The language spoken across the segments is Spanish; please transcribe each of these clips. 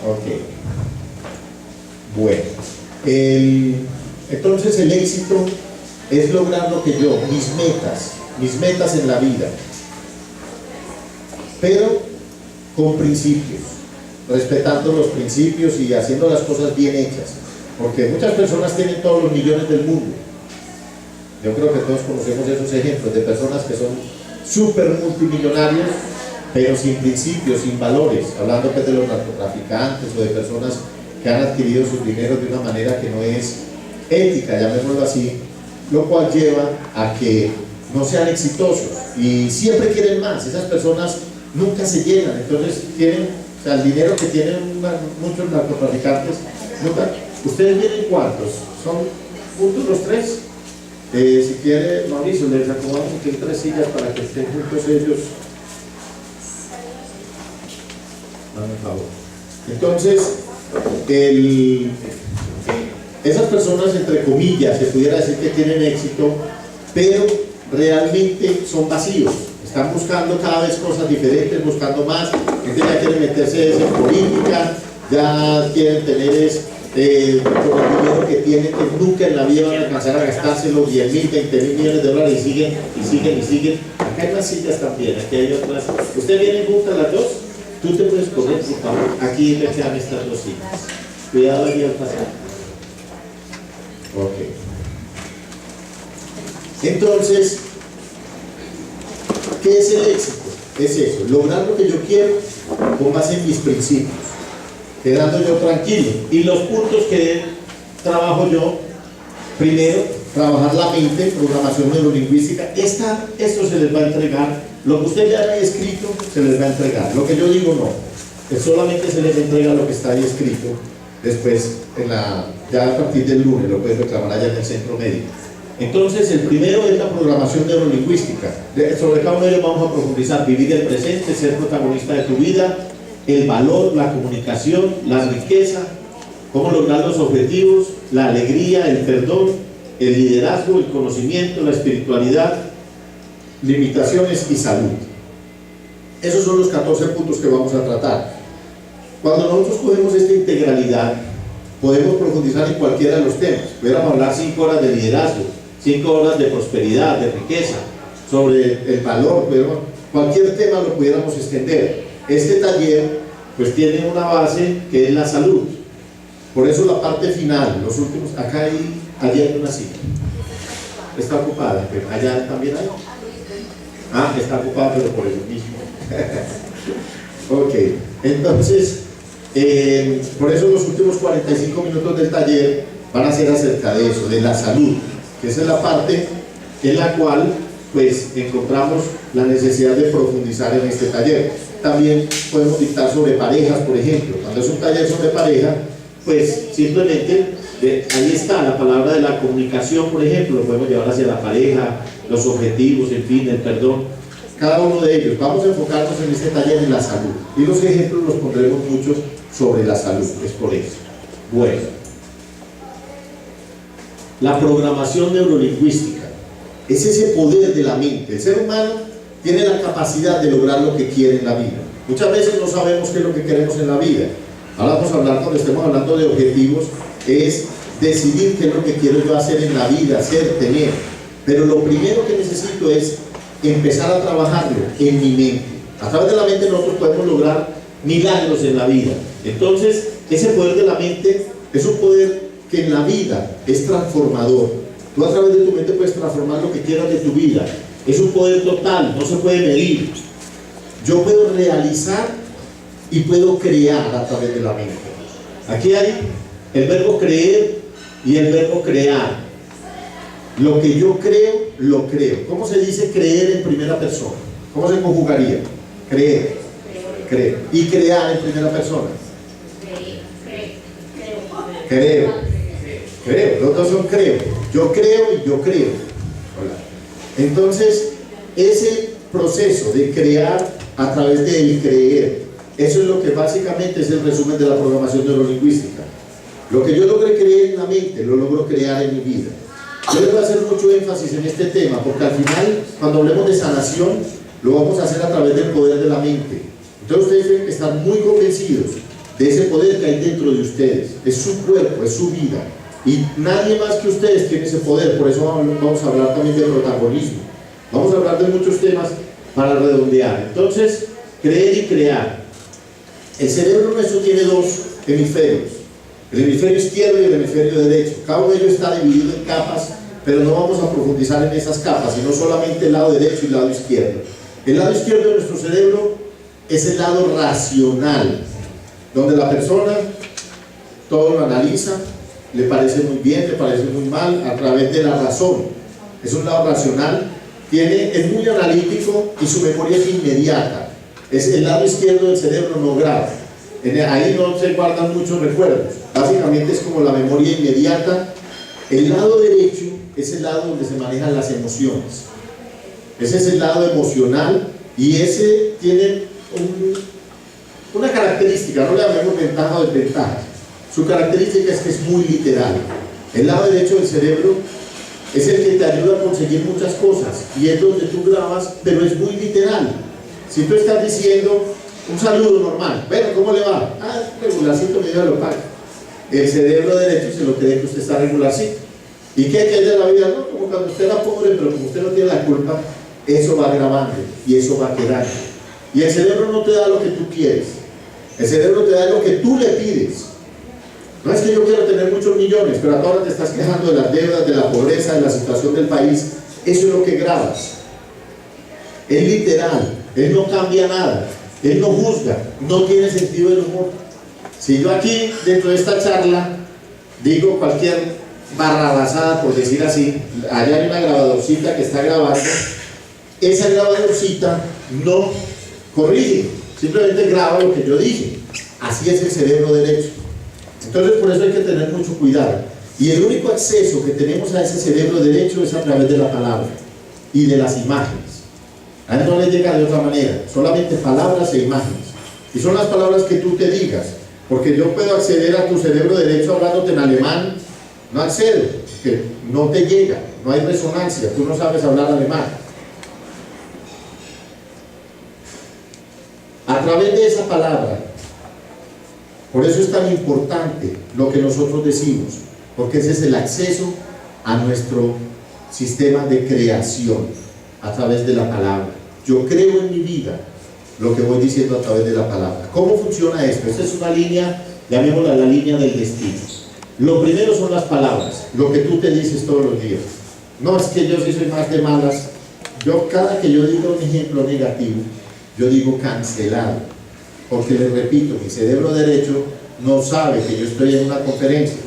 Ok. Bueno. Entonces el éxito es lograr lo que yo, mis metas en la vida, pero con principios, respetando los principios y haciendo las cosas bien hechas, porque muchas personas tienen todos los millones del mundo. Yo creo que todos conocemos esos ejemplos de personas que son súper multimillonarios, pero sin principios, sin valores, hablando pues de los narcotraficantes o de personas que han adquirido sus dineros de una manera que no es ética, llamémoslo así, lo cual lleva a que no sean exitosos y siempre quieren más. Esas personas nunca se llenan, entonces tienen, o sea, el dinero que tienen muchos narcotraficantes, nunca. ¿Ustedes vienen cuántos? ¿Son juntos los tres? Si quiere, Mauricio, les acomodamos aquí 3 sillas para que estén juntos ellos. Dame un favor. Entonces, esas personas, entre comillas, se pudiera decir que tienen éxito, pero realmente son vacíos. Están buscando cada vez cosas diferentes, buscando más. Gente ya quiere meterse en política, ya quieren tener por el dinero que tienen, que nunca en la vida van a alcanzar a gastárselo, 10.000, 20.000 millones de dólares, y siguen. Acá hay más sillas también, aquí hay otras. ¿Ustedes vienen juntas las dos? Tú te puedes poner, por favor. Aquí le quedan estas 2 sillas. Cuidado aquí al pasar. Ok. Entonces, ¿qué es el éxito? Es eso, lograr lo que yo quiero con base en mis principios, quedando yo tranquilo. Y los puntos que trabajo yo: primero, trabajar la mente, programación neurolingüística. Esto se les va a entregar. Lo que usted ya haya escrito se les va a entregar. Lo que yo digo no. Solamente se les entrega lo que está ahí escrito. Después, ya a partir del lunes, lo puedes reclamar allá en el centro médico. Entonces, el primero es la programación neurolingüística. Sobre cada uno de ellos vamos a profundizar: vivir el presente, ser protagonista de tu vida, el valor, la comunicación, la riqueza, cómo lograr los objetivos, la alegría, el perdón, el liderazgo, el conocimiento, la espiritualidad, limitaciones y salud. Esos son los 14 puntos que vamos a tratar. Cuando nosotros cogemos esta integralidad, podemos profundizar en cualquiera de los temas. Pudiéramos hablar 5 horas de liderazgo, 5 horas de prosperidad, de riqueza, sobre el valor, cualquier tema lo pudiéramos extender. Este taller pues tiene una base que es la salud. Por eso la parte final, los últimos, allá hay una silla. Está ocupada, pero allá también hay. Está ocupada, pero por eso mismo. Ok, entonces, por eso los últimos 45 minutos del taller van a ser acerca de eso, de la salud, que esa es la parte en la cual pues encontramos la necesidad de profundizar en este taller. También podemos dictar sobre parejas, por ejemplo. Cuando es un taller sobre pareja, pues simplemente ahí está la palabra de la comunicación, por ejemplo, lo podemos llevar hacia la pareja, los objetivos, en fin, el perdón, cada uno de ellos. Vamos a enfocarnos en este taller en la salud, y los ejemplos los pondremos muchos sobre la salud, es por eso. Bueno, la programación neurolingüística es ese poder de la mente. El ser humano tiene la capacidad de lograr lo que quiere en la vida. Muchas veces no sabemos qué es lo que queremos en la vida. Ahora vamos a hablar, cuando estemos hablando de objetivos, es decidir qué es lo que quiero yo hacer en la vida, hacer, tener. Pero lo primero que necesito es empezar a trabajarlo en mi mente. A través de la mente nosotros podemos lograr milagros en la vida. Entonces, ese poder de la mente es un poder que en la vida es transformador. Tú a través de tu mente puedes transformar lo que quieras de tu vida. Es un poder total, no se puede medir. Yo puedo realizar y puedo crear a través de la mente. Aquí hay el verbo creer y el verbo crear. Lo que yo creo, lo creo. ¿Cómo se dice creer en primera persona? ¿Cómo se conjugaría? Creer, creo. Y crear en primera persona. Creo. Los dos son creo. Yo creo y yo creo. Entonces, ese proceso de crear a través del creer, eso es lo que básicamente es el resumen de la programación neurolingüística. Lo que yo logré creer en la mente, lo logro crear en mi vida. Yo les voy a hacer mucho énfasis en este tema, porque al final, cuando hablemos de sanación, lo vamos a hacer a través del poder de la mente. Entonces ustedes tienen que estar muy convencidos de ese poder que hay dentro de ustedes. Es su cuerpo, es su vida. Y nadie más que ustedes tiene ese poder. Por eso vamos a hablar también de protagonismo. Vamos a hablar de muchos temas para redondear. Entonces, creer y crear. El cerebro nuestro tiene dos hemisferios. El hemisferio izquierdo y el hemisferio derecho. Cada uno de ellos está dividido en capas, pero no vamos a profundizar en esas capas, sino solamente el lado derecho y el lado izquierdo. El lado izquierdo de nuestro cerebro es el lado racional, donde la persona todo lo analiza, le parece muy bien, le parece muy mal, a través de la razón. Es un lado racional, es muy analítico y su memoria es inmediata. Es el lado izquierdo del cerebro no graba. Ahí no se guardan muchos recuerdos. Básicamente es como la memoria inmediata. El lado derecho es el lado donde se manejan las emociones. Ese es el lado emocional y ese tiene una característica, no le llamemos ventaja o desventaja. Su característica es que es muy literal. El lado derecho del cerebro es el que te ayuda a conseguir muchas cosas y es donde tú grabas, pero es muy literal. Si tú estás diciendo un saludo normal, bueno, ¿cómo le va? Ah, regularcito, me dio lo paga. El cerebro derecho se lo cree que usted está regularcito. ¿Y qué hay de la vida? No, como cuando usted era pobre, pero como usted no tiene la culpa, eso va grabando y eso va quedando. Y el cerebro no te da lo que tú quieres. El cerebro te da lo que tú le pides. No es que yo quiero tener muchos millones, pero ahora te estás quejando de las deudas, de la pobreza, de la situación del país. Eso es lo que grabas. Es literal. Él no cambia nada. Él no juzga. No tiene sentido del humor. Si yo aquí, dentro de esta charla, digo cualquier barrabasada, por decir así, allá hay una grabadorcita que está grabando, esa grabadorcita no corrige, simplemente graba lo que yo dije. Así es el cerebro derecho. Entonces por eso hay que tener mucho cuidado. Y el único acceso que tenemos a ese cerebro derecho es a través de la palabra y de las imágenes. A él no le llega de otra manera, solamente palabras e imágenes. Y son las palabras que tú te digas, porque yo puedo acceder a tu cerebro derecho hablándote en alemán, no accedo, porque no te llega, no hay resonancia, tú no sabes hablar alemán. A través de esa palabra, por eso es tan importante lo que nosotros decimos, porque ese es el acceso a nuestro sistema de creación, a través de la palabra. Yo creo en mi vida lo que voy diciendo a través de la palabra. ¿Cómo funciona esto? Esta es una línea, llamémosla la línea del destino. Lo primero son las palabras, lo que tú te dices todos los días. No es que yo sí soy más de malas. Cada que yo digo un ejemplo negativo, yo digo cancelado, porque les repito, mi cerebro derecho no sabe que yo estoy en una conferencia.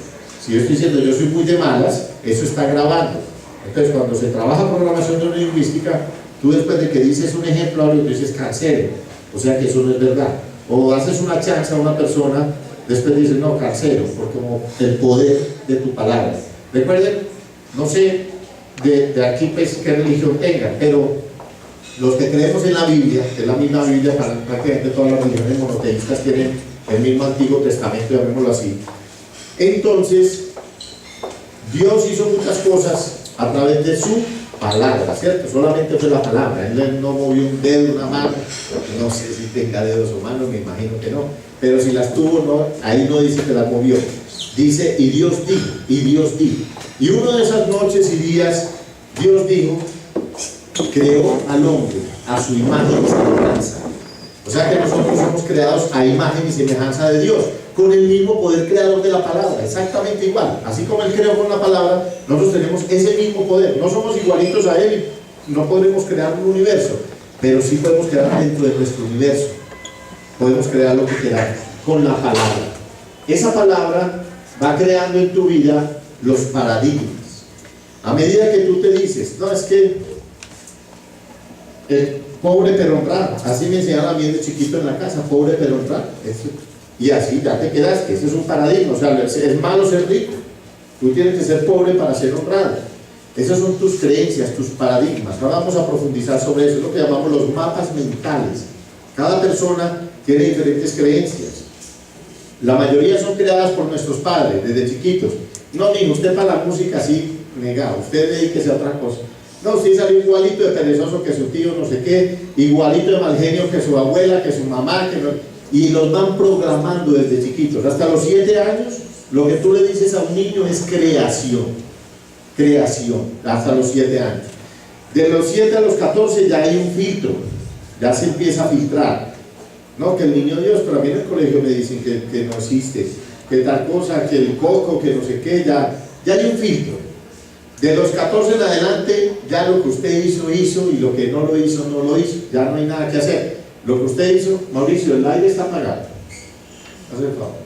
Si yo estoy diciendo yo soy muy de malas, eso está grabando. Entonces cuando se trabaja programación neurolingüística, tú después de que dices un ejemplo, ahora tú dices cancelo, o sea que eso no es verdad. O haces una chanza a una persona, después dices no, cancelo, porque como el poder de tu palabra. Recuerden, no sé de aquí pues qué religión tengan, pero los que creemos en la Biblia, que es la misma Biblia para prácticamente todas las religiones monoteístas tienen el mismo Antiguo Testamento, llamémoslo así. Entonces, Dios hizo muchas cosas a través de su palabra, ¿cierto? Solamente fue la palabra. Él no movió un dedo, una mano. No sé si tenga dedos o manos, me imagino que no. Pero si las tuvo, no, ahí no dice que las movió. Dice, y Dios dijo, y Dios dijo. Y una de esas noches y días, Dios dijo, creó al hombre a su imagen y semejanza. O sea que nosotros somos creados a imagen y semejanza de Dios, con el mismo poder creador de la palabra, exactamente igual. Así como Él creó con la palabra, nosotros tenemos ese mismo poder. No somos igualitos a Él, no podemos crear un universo, pero sí podemos crear dentro de nuestro universo. Podemos crear lo que queramos con la palabra. Esa palabra va creando en tu vida los paradigmas. A medida que tú te dices, no, es que el pobre pero honrado, así me enseñaron a mí de chiquito en la casa, pobre pero honrado, y así ya te quedaste. Ese es un paradigma. O sea, es malo ser rico, tú tienes que ser pobre para ser honrado. Esas son tus creencias, tus paradigmas. Ahora vamos a profundizar sobre eso, es lo que llamamos los mapas mentales. Cada persona tiene diferentes creencias. La mayoría son creadas por nuestros padres desde chiquitos. No, mijo, usted para la música así negado, usted dedíquese a otra cosa. No, usted salió igualito de perezoso que su tío, no sé qué, igualito de mal genio que su abuela, que su mamá, que no. y los van programando desde chiquitos. Hasta los 7 años, lo que tú le dices a un niño es creación, hasta los 7 años. De los 7 a los 14 ya hay un filtro, ya se empieza a filtrar. No, que el niño Dios, pero a mí en el colegio me dicen que no existe, que tal cosa, que el coco, que no sé qué, ya hay un filtro. De los 14 en adelante, ya lo que usted hizo, y lo que no lo hizo, no lo hizo, ya no hay nada que hacer. Lo que usted hizo, Mauricio, el aire está apagado. Hazme el favor.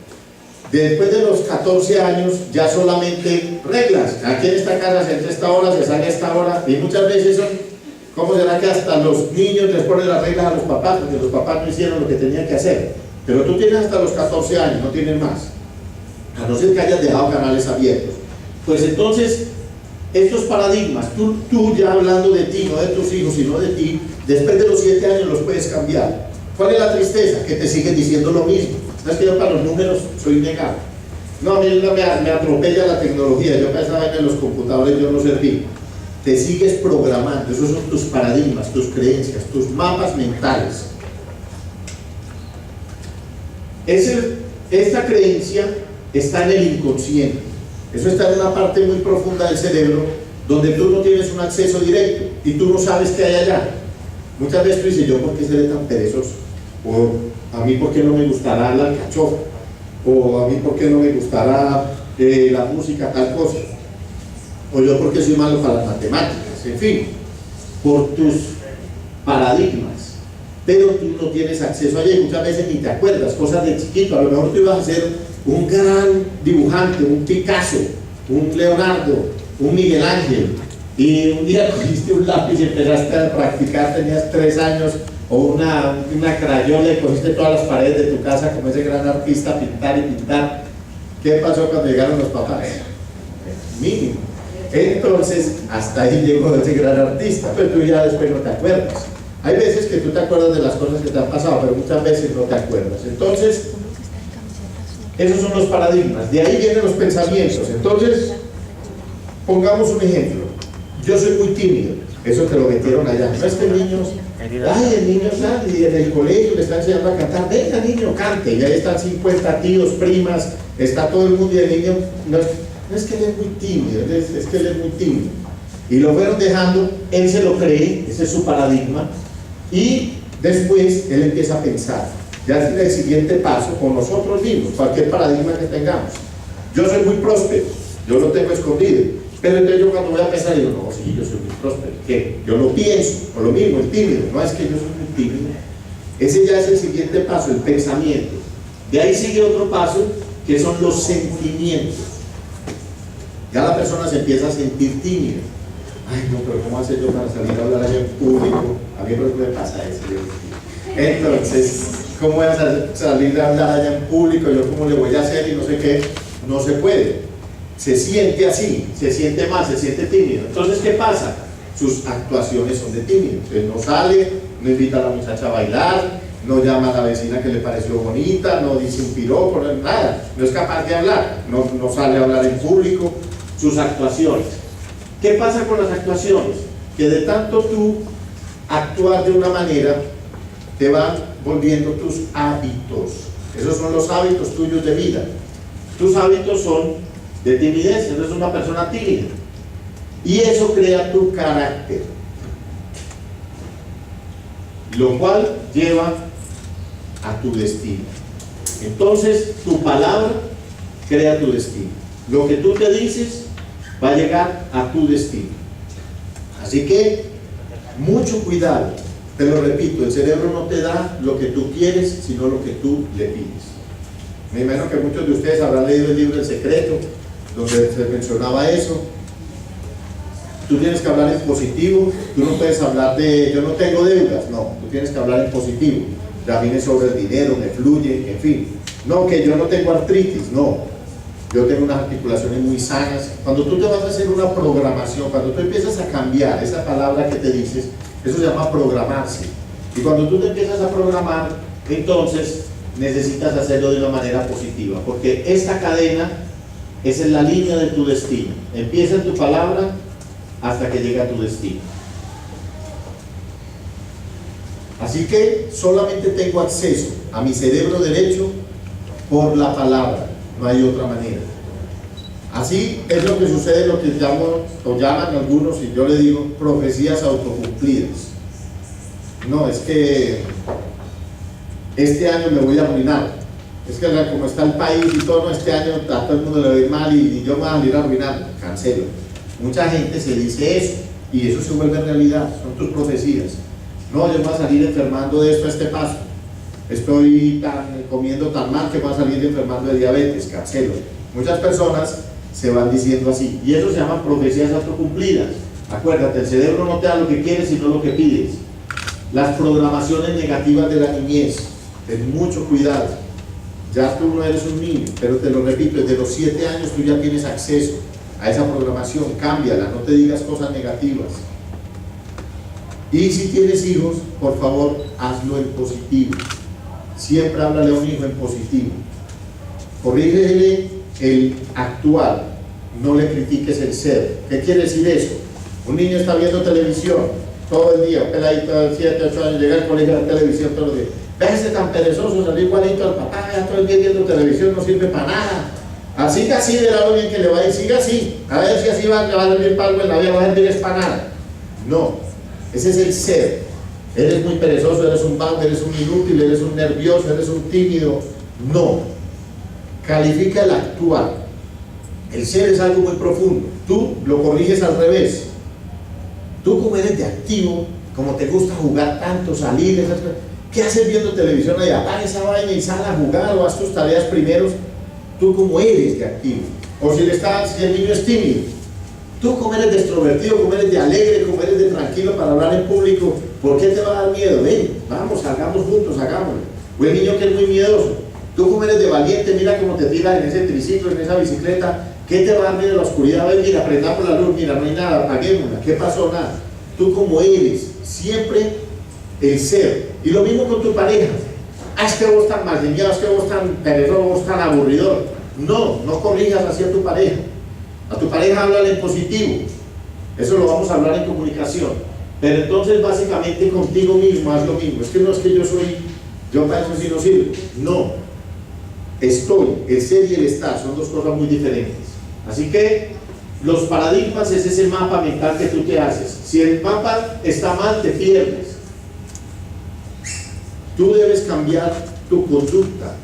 Después de los 14 años, ya solamente reglas. Aquí en esta casa se entra a esta hora, se sale a esta hora, y muchas veces son, ¿cómo será que hasta los niños les ponen las reglas a los papás? Porque los papás no hicieron lo que tenían que hacer. Pero tú tienes hasta los 14 años, no tienes más. A no ser que hayas dejado canales abiertos. Pues entonces, estos paradigmas, tú ya hablando de ti, no de tus hijos, sino de ti, después de los 7 años los puedes cambiar. ¿Cuál es la tristeza? Que te siguen diciendo lo mismo. No es que yo para los números soy negado. No, a mí me atropella la tecnología. Yo para esa vaina en los computadores yo no serví. Te sigues programando. Esos son tus paradigmas, tus creencias, tus mapas mentales. Esta creencia está en el inconsciente. Eso está en una parte muy profunda del cerebro donde tú no tienes un acceso directo y tú no sabes qué hay allá. Muchas veces tú dices, ¿yo por qué seré tan perezoso? O a mí, ¿por qué no me gustará la alcachofa? O a mí, ¿por qué no me gustará la música, tal cosa? O yo, ¿por qué soy malo para las matemáticas? En fin, por tus paradigmas. Pero tú no tienes acceso allá y muchas veces ni te acuerdas, cosas de chiquito. A lo mejor tú ibas a ser un gran dibujante, un Picasso, un Leonardo, un Miguel Ángel, y un día cogiste un lápiz y empezaste a practicar, tenías 3 años, o una crayola y cogiste todas las paredes de tu casa como ese gran artista a pintar y pintar. ¿Qué pasó cuando llegaron los papás? Mínimo. Entonces, hasta ahí llegó ese gran artista, pero tú ya después no te acuerdas. Hay veces que tú te acuerdas de las cosas que te han pasado, pero muchas veces no te acuerdas. Entonces, esos son los paradigmas, de ahí vienen los pensamientos. Entonces, pongamos un ejemplo. Yo soy muy tímido, eso te lo metieron allá. No es que el niño sale y en el colegio le están enseñando a cantar. Venga niño, cante, y ahí están 50 tíos, primas, está todo el mundo y el niño, no es que él es muy tímido, es que él es muy tímido. Y lo fueron dejando, él se lo cree, ese es su paradigma, y después él empieza a pensar. Ya es el siguiente paso con nosotros mismos, cualquier paradigma que tengamos. Yo soy muy próspero, yo lo tengo escondido. Pero entonces yo cuando voy a pensar digo, no, sí, yo soy muy próspero. ¿Qué? Yo lo pienso, o lo mismo, el tímido. No es que yo soy muy tímido. Ese ya es el siguiente paso, el pensamiento. De ahí sigue otro paso, que son los sentimientos. Ya la persona se empieza a sentir tímida. Ay, no, pero ¿cómo hace yo para salir a hablar allá en público? A mí no me pasa eso. Entonces, ¿cómo voy a salir a hablar allá en público? ¿Yo cómo le voy a hacer? Y no sé qué. No se puede. Se siente así, se siente más, se siente tímido. Entonces, ¿qué pasa? Sus actuaciones son de tímido. Entonces, no sale, no invita a la muchacha a bailar, no llama a la vecina que le pareció bonita, no dice un piropo, nada. No es capaz de hablar, no sale a hablar en público. Sus actuaciones. ¿Qué pasa con las actuaciones? Que de tanto tú actuar de una manera, te van volviendo tus hábitos. Esos son los hábitos tuyos de vida. Tus hábitos son de timidez, eres una persona tímida. Y eso crea tu carácter. Lo cual lleva a tu destino. Entonces, tu palabra crea tu destino. Lo que tú te dices va a llegar a tu destino. Así que, mucho cuidado. Te lo repito, el cerebro no te da lo que tú quieres, sino lo que tú le pides. Me imagino que muchos de ustedes habrán leído el libro El Secreto, donde se mencionaba eso. Tú tienes que hablar en positivo, tú no puedes hablar de yo no tengo deudas, no, tú tienes que hablar en positivo. Ya viene sobre el dinero, me fluye, en fin. No, que yo no tengo artritis, no, yo tengo unas articulaciones muy sanas. Cuando tú te vas a hacer una programación, cuando tú empiezas a cambiar esa palabra que te dices, eso se llama programarse. Y cuando tú te empiezas a programar, entonces necesitas hacerlo de una manera positiva, porque esta cadena es la línea de tu destino. Empieza en tu palabra hasta que llega a tu destino. Así que solamente tengo acceso a mi cerebro derecho por la palabra, no hay otra manera. Así es lo que sucede, lo que llaman algunos, y yo le digo, profecías autocumplidas. No, es que este año me voy a arruinar, es que como está el país y todo, no, este año a todo el mundo le va a ir mal y yo me voy a salir a arruinar, cancelo. Mucha gente se dice eso y eso se vuelve realidad, son tus profecías. No, yo me voy a salir enfermando de esto a este paso, estoy comiendo tan mal que voy a salir enfermando de diabetes, cancelo. Muchas personas se van diciendo así, y eso se llama profecías autocumplidas. Acuérdate, el cerebro no te da lo que quieres, sino lo que pides. Las programaciones negativas de la niñez, ten mucho cuidado. Ya tú no eres un niño, pero te lo repito, desde los 7 años tú ya tienes acceso a esa programación, cámbiala, no te digas cosas negativas. Y si tienes hijos, por favor, hazlo en positivo. Siempre háblale a un hijo en positivo. Corrígele el actuar, no le critiques el ser. ¿Qué quiere decir eso? Un niño está viendo televisión todo el día, un peladito de 7, 8 años, llega al colegio a ver televisión todos los días. Véase tan perezoso, salir igualito al papá, ya todo el día viendo televisión, no sirve para nada. Así que así, verá lo bien que le va a ir, siga así, a ver si así le va a servir para algo en la vida, va a servir es para nada. No, ese es el ser. Eres muy perezoso, eres un vago, eres un inútil, eres un nervioso, eres un tímido. No, califica el actuar. El ser es algo muy profundo, tú lo corriges al revés. Tú como eres de activo, como te gusta jugar tanto, salir, esas cosas, ¿qué haces viendo televisión ahí? Apaga esa vaina y sal a jugar o haz tus tareas primeros. Tú como eres de activo. O si el niño es tímido, tú como eres de extrovertido, como eres de alegre, como eres de tranquilo para hablar en público, ¿por qué te va a dar miedo? Ven, vamos, hagamos juntos, hagámoslo. O el niño que es muy miedoso, tú como eres de valiente, mira cómo te tiras en ese triciclo, en esa bicicleta. ¿Qué te va a dar miedo en la oscuridad? Ven, mira, prendamos la luz, mira, no hay nada, apaguémosla. ¿Qué pasó? Nada. Tú como eres, siempre el ser. Y lo mismo con tu pareja. Ah, es que vos tan maldiñado, es que vos tan perezoso, vos tan aburridor. No, no corrijas así a tu pareja. A tu pareja háblale en positivo. Eso lo vamos a hablar en comunicación. Pero entonces básicamente contigo mismo haz lo mismo. Es que no es que yo para eso sí no sirvo. No. Estoy, el ser y el estar son dos cosas muy diferentes. Así que los paradigmas es ese mapa mental que tú te haces. Si el mapa está mal, te pierdes. Tú debes cambiar tu conducta.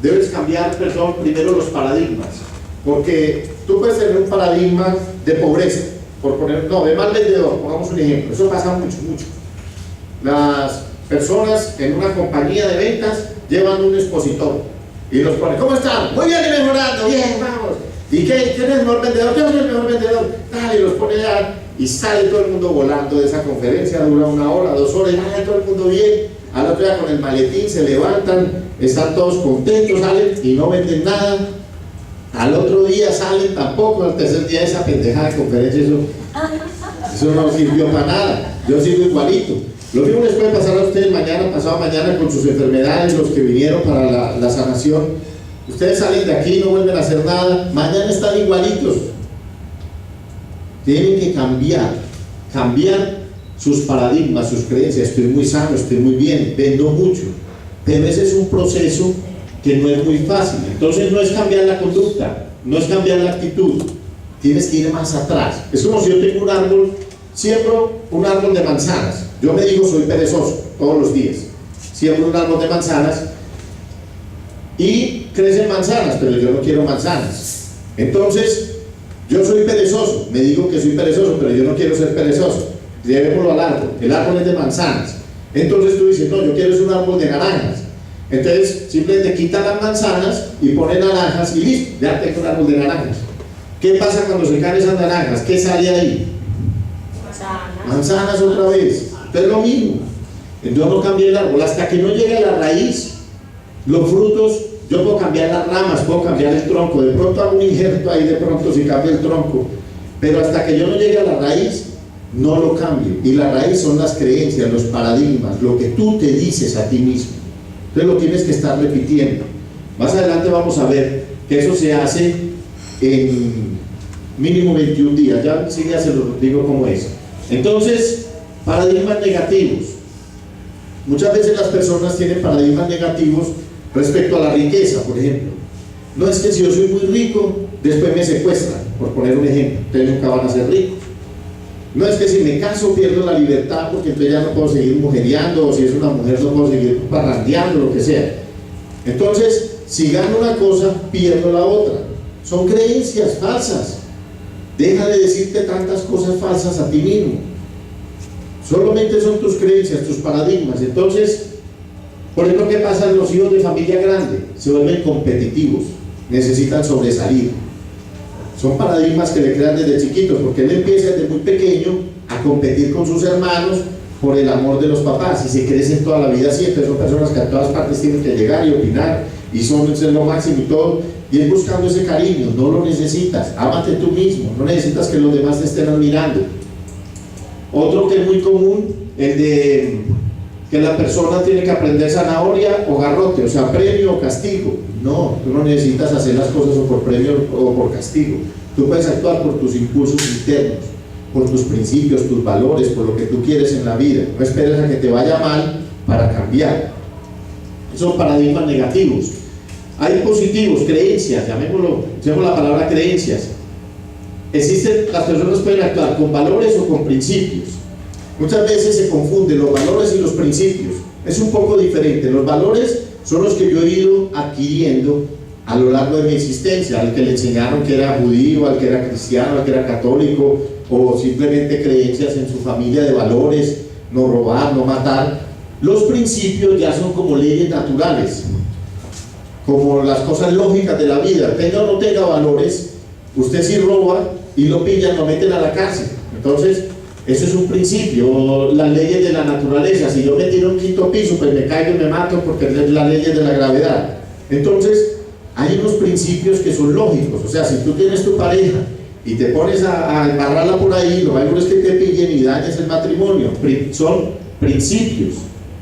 Debes cambiar, primero los paradigmas. Porque tú puedes tener un paradigma de pobreza, de mal vendedor, pongamos un ejemplo. Eso pasa mucho. Las personas en una compañía de ventas llevan un expositor y los ponen, ¿cómo están? Muy bien y mejorando, bien, vamos. ¿Y quién es el mejor vendedor? ¿Quién es el mejor vendedor? Dale, y los pone allá y sale todo el mundo volando de esa conferencia, dura 1 hora, 2 horas, y sale todo el mundo bien. Al otro día con el maletín se levantan, están todos contentos, salen y no venden nada. Al otro día salen tampoco, al tercer día esa pendejada de conferencia, eso no sirvió para nada. Yo sigo igualito. Lo mismo les puede pasar a ustedes mañana, pasado mañana, con sus enfermedades, los que vinieron para la sanación. Ustedes salen de aquí, no vuelven a hacer nada, mañana están igualitos. Tienen que cambiar sus paradigmas, sus creencias. Estoy muy sano, estoy muy bien, vendo mucho. Pero ese es un proceso que no es muy fácil. Entonces no es cambiar la conducta, no es cambiar la actitud, tienes que ir más atrás. Es como si yo tengo un árbol, siembro un árbol de manzanas. Yo me digo, soy perezoso todos los días. Siembro un árbol de manzanas y crecen manzanas, pero yo no quiero manzanas. Entonces, yo soy perezoso, me digo que soy perezoso, pero yo no quiero ser perezoso. Llevémoslo al árbol, el árbol es de manzanas. Entonces tú dices, no, yo quiero un árbol de naranjas. Entonces, simplemente quita las manzanas y pone naranjas y listo, ya tengo un árbol de naranjas. ¿Qué pasa cuando se caen esas naranjas? ¿Qué sale ahí? Manzanas otra vez. Pero es lo mismo. Yo no cambié el árbol hasta que no llegue a la raíz. Los frutos, yo puedo cambiar las ramas, puedo cambiar el tronco. De pronto hago un injerto ahí, de pronto si cambia el tronco. Pero hasta que yo no llegue a la raíz, no lo cambio. Y la raíz son las creencias, los paradigmas, lo que tú te dices a ti mismo. Entonces lo tienes que estar repitiendo. Más adelante vamos a ver que eso se hace en mínimo 21 días. Ya enseguida se lo digo cómo es. Entonces, paradigmas negativos. Muchas veces las personas tienen paradigmas negativos respecto a la riqueza, por ejemplo. No es que si yo soy muy rico, después me secuestran, por poner un ejemplo, ustedes nunca van a ser ricos. No es que si me caso pierdo la libertad porque entonces ya no puedo seguir mujereando, o si es una mujer no puedo seguir parrandeando, lo que sea. Entonces, si gano una cosa, pierdo la otra. Son creencias falsas. Deja de decirte tantas cosas falsas a ti mismo. Solamente son tus creencias, tus paradigmas. Entonces, por ejemplo, ¿qué pasa en los hijos de familia grande? Se vuelven competitivos, necesitan sobresalir. Son paradigmas que le crean desde chiquitos, porque él empieza desde muy pequeño a competir con sus hermanos por el amor de los papás, y se crecen toda la vida así. Entonces son personas que a todas partes tienen que llegar y opinar, y son lo máximo y todo, y es buscando ese cariño. No lo necesitas, ámate tú mismo, no necesitas que los demás te estén admirando. Otro que es muy común, el de que la persona tiene que aprender zanahoria o garrote, o sea, premio o castigo. No, tú no necesitas hacer las cosas o por premio o por castigo. Tú puedes actuar por tus impulsos internos, por tus principios, tus valores, por lo que tú quieres en la vida. No esperes a que te vaya mal para cambiar. Son paradigmas negativos. Hay positivos, creencias, llamémoslo, usemos la palabra creencias. Existen, las personas pueden actuar con valores o con principios. Muchas veces se confunden los valores y los principios. Es un poco diferente. Los valores son los que yo he ido adquiriendo a lo largo de mi existencia, al que le enseñaron que era judío, al que era cristiano, al que era católico, o simplemente creencias en su familia de valores, no robar, no matar. Los principios ya son como leyes naturales, como las cosas lógicas de la vida. Tenga o no tenga valores, usted si roba y lo pillan, lo meten a la cárcel. Entonces, eso es un principio. Las leyes de la naturaleza, si yo me tiro un quinto piso, pues me caigo y me mato, porque es las leyes de la gravedad. Entonces, hay unos principios que son lógicos. O sea, si tú tienes tu pareja y te pones a embarrarla por ahí, lo malo es que te pillen y dañes el matrimonio. Son principios.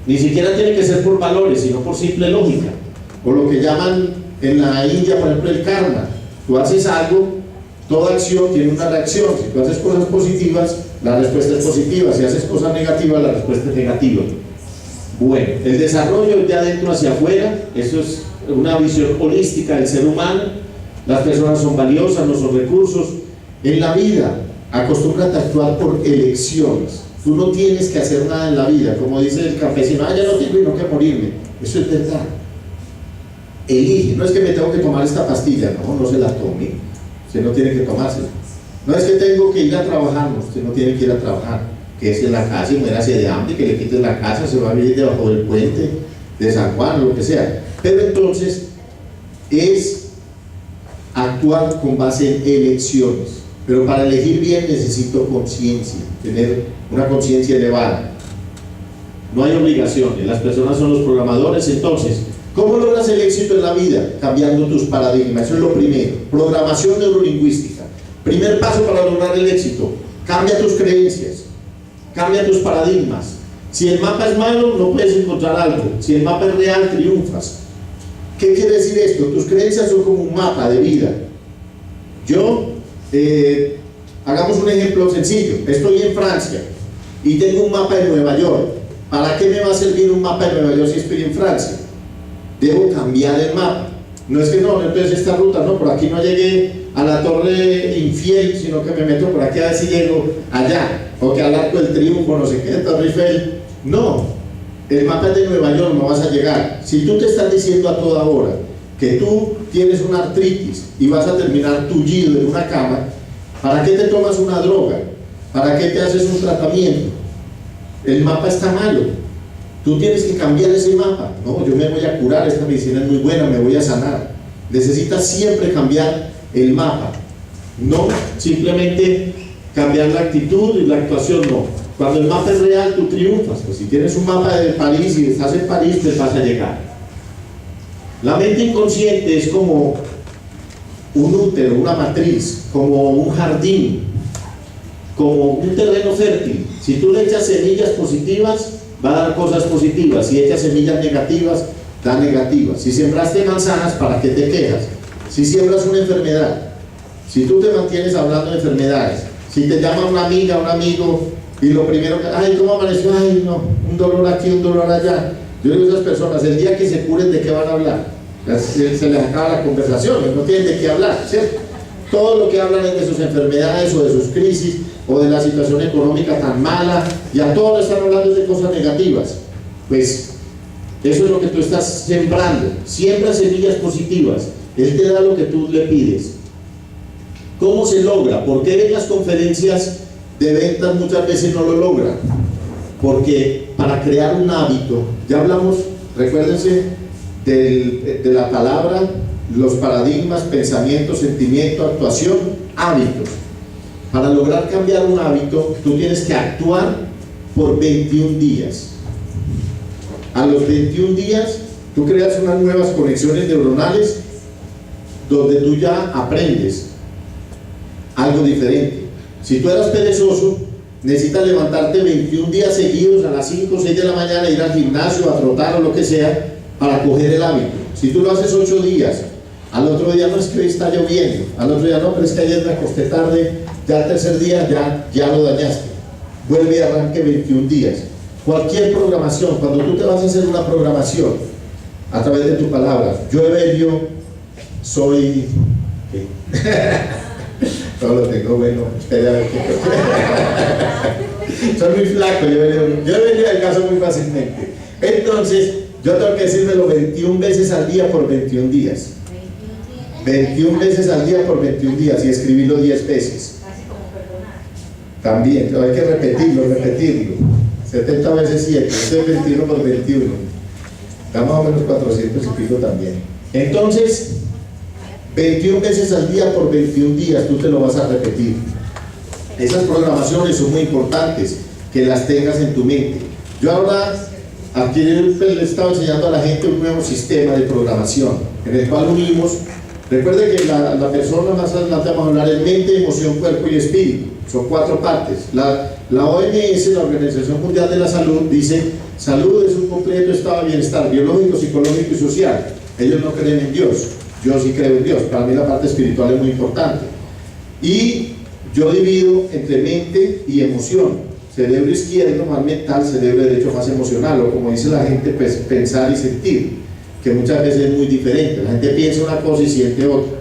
Ni siquiera tiene que ser por valores, sino por simple lógica. O lo que llaman en la India, por ejemplo, el karma. Tú haces algo, toda acción tiene una reacción. Si tú haces cosas positivas, la respuesta es positiva. Si haces cosas negativas, la respuesta es negativa. Bueno, el desarrollo es de adentro hacia afuera. Eso es una visión holística del ser humano. Las personas son valiosas, no son recursos. En la vida, acostúmbrate a actuar por elecciones. Tú no tienes que hacer nada en la vida. Como dice el campesino, ya no tengo y no que morirme. Eso es verdad. Elige. No es que me tengo que tomar esta pastilla. No, no se la tome. Usted no tiene que tomársela. No es que tengo que ir a trabajar. No, usted no tiene que ir a trabajar. Quédese en la casa y muérase de hambre, que le quiten la casa, se va a vivir debajo del puente de San Juan, lo que sea. Pero entonces es actuar con base en elecciones. Pero para elegir bien necesito conciencia, tener una conciencia elevada. No hay obligaciones, las personas son los programadores. Entonces, ¿cómo logras el éxito en la vida? Cambiando tus paradigmas. Eso es lo primero. Programación neurolingüística. Primer paso para lograr el éxito: cambia tus creencias, cambia tus paradigmas. Si el mapa es malo, no puedes encontrar algo. Si el mapa es real, triunfas. ¿Qué quiere decir esto? Tus creencias son como un mapa de vida. Hagamos un ejemplo sencillo. Estoy en Francia y tengo un mapa de Nueva York. ¿Para qué me va a servir un mapa de Nueva York si estoy en Francia? Debo cambiar el mapa. No es que no, entonces esta ruta, no, por aquí no llegué a la Torre Infiel, sino que me meto por aquí a ver si llego allá, o que al Arco del Triunfo, no sé qué, Torre Eiffel. No, el mapa es de Nueva York, no vas a llegar. Si tú te estás diciendo a toda hora que tú tienes una artritis y vas a terminar tullido en una cama, ¿para qué te tomas una droga? ¿Para qué te haces un tratamiento? El mapa está malo. Tú tienes que cambiar ese mapa. No, yo me voy a curar, esta medicina es muy buena, me voy a sanar. Necesitas siempre cambiar el mapa. No simplemente cambiar la actitud y la actuación, no. Cuando el mapa es real, tú triunfas. Pues si tienes un mapa de París y estás en París, pues vas a llegar. La mente inconsciente es como un útero, una matriz, como un jardín, como un terreno fértil. Si tú le echas semillas positivas, va a dar cosas positivas. Si echas semillas negativas, da negativas. Si sembraste manzanas, ¿para qué te quejas? Si siembras una enfermedad, si tú te mantienes hablando de enfermedades, si te llama una amiga, un amigo, y lo primero que, ay, ¿cómo amaneció? Ay, no, un dolor aquí, un dolor allá. Yo digo a esas personas, el día que se curen, ¿de qué van a hablar? Se les acaba la conversación, no tienen de qué hablar, ¿cierto? Todo lo que hablan es de sus enfermedades o de sus crisis o de la situación económica tan mala, y a todos están hablando de cosas negativas. Pues eso es lo que tú estás sembrando. Siembra semillas positivas. Él te da lo que tú le pides. ¿Cómo se logra? ¿Por qué en las conferencias de ventas muchas veces no lo logran? Porque para crear un hábito, ya hablamos, recuérdense de la palabra, los paradigmas, pensamiento, sentimiento, actuación, hábitos. Para lograr cambiar un hábito, tú tienes que actuar por 21 días. A los 21 días, tú creas unas nuevas conexiones neuronales donde tú ya aprendes algo diferente. Si tú eras perezoso, necesitas levantarte 21 días seguidos a las 5 o 6 de la mañana, ir al gimnasio, a trotar o lo que sea, para coger el hábito. Si tú lo haces 8 días, al otro día no es que hoy está lloviendo, al otro día no, pero es que ayer me acosté tarde, ya al tercer día ya lo dañaste. Vuelve y arranque 21 días. Cualquier programación, cuando tú te vas a hacer una programación a través de tu palabra, yo Evelio soy... todo lo tengo bueno, espera a ver qué soy muy flaco, yo Evelio del caso muy fácilmente. Entonces, yo tengo que decírmelo 21 veces al día por 21 días. 21 veces al día por 21 días y escribirlo 10 veces. También, hay que repetirlo. 70 veces 7, esto es 21 por 21. Da más o menos 400 y pico también. Entonces, 21 veces al día por 21 días tú te lo vas a repetir. Esas programaciones son muy importantes, que las tengas en tu mente. Yo ahora aquí le estaba enseñando a la gente un nuevo sistema de programación, en el cual unimos, recuerde que la persona más adelante vamos a hablar de mente, emoción, cuerpo y espíritu. Son 4 partes. La OMS, la Organización Mundial de la Salud, dice: salud es un completo estado de bienestar biológico, psicológico y social. Ellos no creen en Dios, yo sí creo en Dios. Para mí la parte espiritual es muy importante. Y yo divido entre mente y emoción. Cerebro izquierdo más mental, cerebro derecho más emocional, o como dice la gente, pues pensar y sentir, que muchas veces es muy diferente. La gente piensa una cosa y siente otra.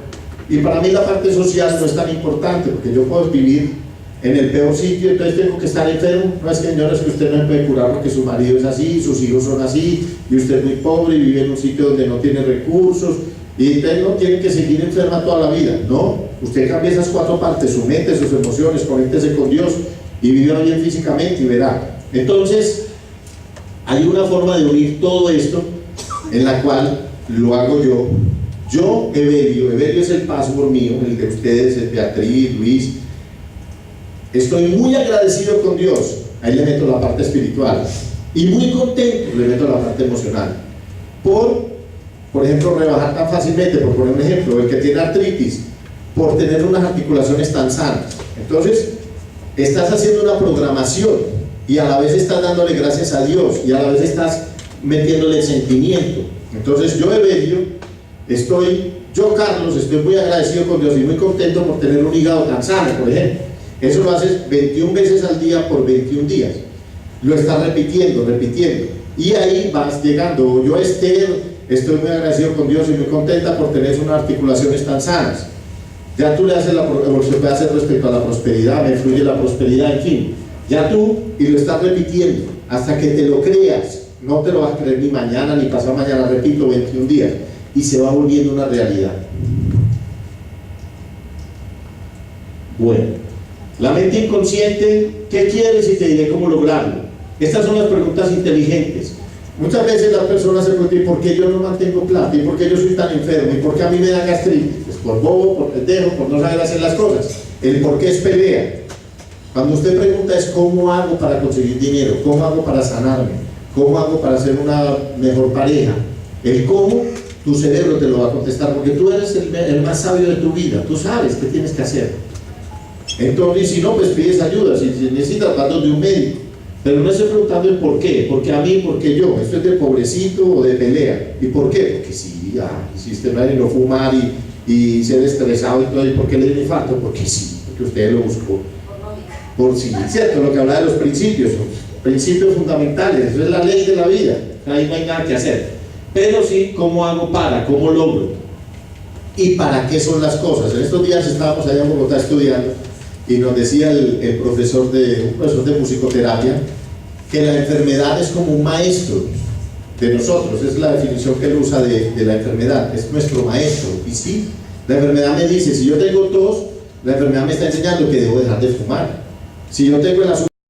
Y para mí la parte social no es tan importante, porque yo puedo vivir en el peor sitio, entonces tengo que estar enfermo. No es que, señores, que usted no puede curar porque su marido es así, sus hijos son así, y usted es muy pobre y vive en un sitio donde no tiene recursos, y usted no tiene que seguir enferma toda la vida. No, usted cambia esas 4 partes, su mente, sus emociones, conéctese con Dios y viva bien físicamente y verá. Entonces, hay una forma de unir todo esto en la cual lo hago yo. Yo, Evelio es el password mío, el de ustedes, el Beatriz, Luis. Estoy muy agradecido con Dios, ahí le meto la parte espiritual, y muy contento, le meto la parte emocional, por ejemplo, rebajar tan fácilmente, por poner un ejemplo, el que tiene artritis, por tener unas articulaciones tan sanas. Entonces, estás haciendo una programación, y a la vez estás dándole gracias a Dios, y a la vez estás metiéndole sentimiento. Entonces, yo, Evelio, yo, Carlos, estoy muy agradecido con Dios y muy contento por tener un hígado tan sano, por ejemplo. Eso lo haces 21 veces al día por 21 días. Lo estás repitiendo. Y ahí vas llegando. Yo, Esther, estoy muy agradecido con Dios y muy contenta por tener unas articulaciones tan sanas. Ya tú le haces o se puede hacer respecto a la prosperidad, me fluye la prosperidad, en fin. Ya tú, y lo estás repitiendo hasta que te lo creas. No te lo vas a creer ni mañana ni pasado mañana, repito, 21 días. Y se va volviendo una realidad. Bueno. La mente inconsciente, ¿qué quieres? Y te diré cómo lograrlo. Estas son las preguntas inteligentes. Muchas veces las personas se preguntan: ¿y por qué yo no mantengo plata? ¿Y por qué yo soy tan enfermo? ¿Y por qué a mí me da gastritis? Pues por bobo, por pendejo, por no saber hacer las cosas. El por qué es pelea. Cuando usted pregunta es: ¿cómo hago para conseguir dinero? ¿Cómo hago para sanarme? ¿Cómo hago para ser una mejor pareja? El cómo, tu cerebro te lo va a contestar, porque tú eres el más sabio de tu vida. Tú sabes qué tienes que hacer. Entonces, si no, pues pides ayuda, si necesitas datos de un médico. Pero no estoy preguntando el por qué, porque a mí, porque yo. Esto es de pobrecito o de pelea. ¿Y por qué? Porque sí, sistemático y no fumar y ser estresado y todo. ¿Y por qué le dio un infarto? Porque sí, porque usted lo buscó. Por sí, cierto, lo que hablaba de los principios. principios fundamentales, eso es la ley de la vida, ahí no hay nada que hacer. Pero sí, ¿cómo hago para? ¿Cómo logro? ¿Y para qué son las cosas? En estos días estábamos allá en Bogotá estudiando y nos decía un profesor de musicoterapia que la enfermedad es como un maestro de nosotros, es la definición que él usa de la enfermedad, es nuestro maestro. Y sí, la enfermedad me dice, si yo tengo tos, la enfermedad me está enseñando que debo dejar de fumar. Si yo tengo el azúcar